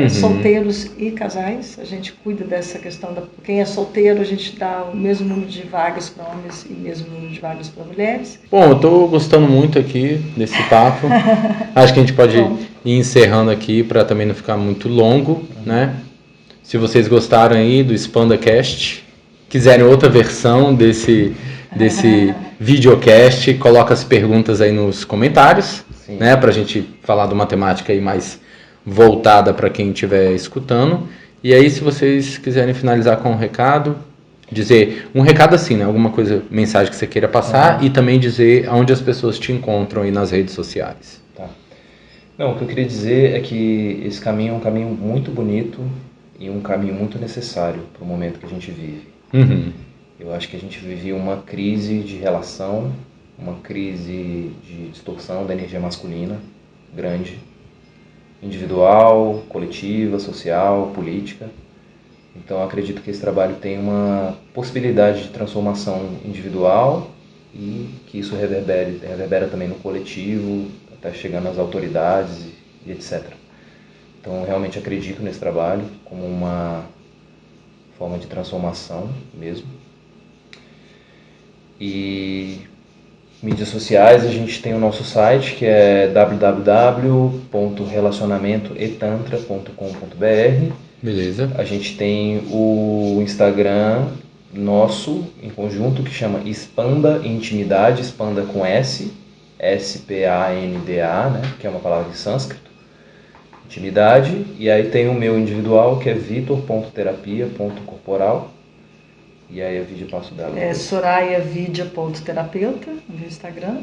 Speaker 3: Solteiros e casais, a gente cuida dessa questão quem é solteiro, a gente dá o mesmo número de vagas para homens e o mesmo número de vagas para mulheres.
Speaker 1: Bom, eu estou gostando muito aqui desse papo. Acho que a gente pode ir encerrando aqui para também não ficar muito longo, né? Se vocês gostaram aí do SpandaCast, quiserem outra versão desse videocast, coloca as perguntas aí nos comentários, né? Para a gente falar de uma temática aí mais voltada para quem estiver escutando. E aí, se vocês quiserem finalizar com um recado, dizer um recado assim, né? Alguma coisa, mensagem que você queira passar e também dizer aonde as pessoas te encontram aí nas redes sociais.
Speaker 2: Tá. Não, o que eu queria dizer é que esse caminho é um caminho muito bonito e um caminho muito necessário para o momento que a gente vive. Eu acho que a gente vive uma crise de relação, uma crise de distorção da energia masculina grande, individual, coletiva, social, política. Então acredito que esse trabalho tem uma possibilidade de transformação individual e que isso reverbera também no coletivo, até chegando às autoridades e etc. Então realmente acredito nesse trabalho como uma forma de transformação mesmo. E mídias sociais, a gente tem o nosso site, que é www.relacionamentoetantra.com.br.
Speaker 1: Beleza.
Speaker 2: A gente tem o Instagram nosso, em conjunto, que chama Spanda Intimidade, Spanda com S, S-P-A-N-D-A, né, que é uma palavra em sânscrito, intimidade. E aí tem o meu individual, que é vitor.terapia.corporal. E aí a vídeo passo dela.
Speaker 3: É sorayavidia.terapeuta no Instagram.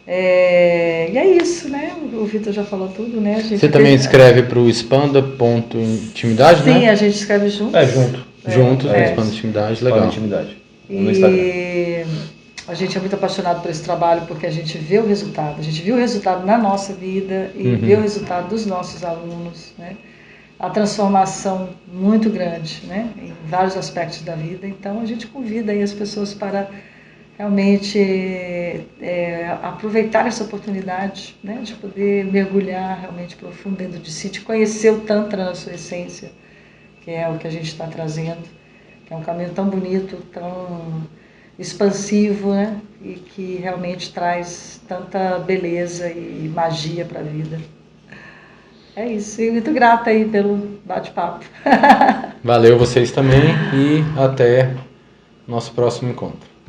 Speaker 3: E é isso, né? O Vitor já falou tudo, né?
Speaker 1: Você também escreve para o Spanda.intimidade, né?
Speaker 3: Sim, a gente escreve juntos.
Speaker 1: Juntos no Spanda Intimidade, legal.
Speaker 2: Intimidade. No Instagram.
Speaker 3: A gente é muito apaixonado por esse trabalho porque a gente vê o resultado. A gente viu o resultado na nossa vida e vê o resultado dos nossos alunos, né? A transformação muito grande, né, em vários aspectos da vida. Então a gente convida aí as pessoas para realmente aproveitar essa oportunidade, né, de poder mergulhar realmente profundo dentro de si, de conhecer o Tantra na sua essência, que é o que a gente está trazendo, que é um caminho tão bonito, tão expansivo, né, e que realmente traz tanta beleza e magia para a vida. É isso, e muito grata aí pelo bate-papo.
Speaker 1: Valeu vocês também e até nosso próximo encontro.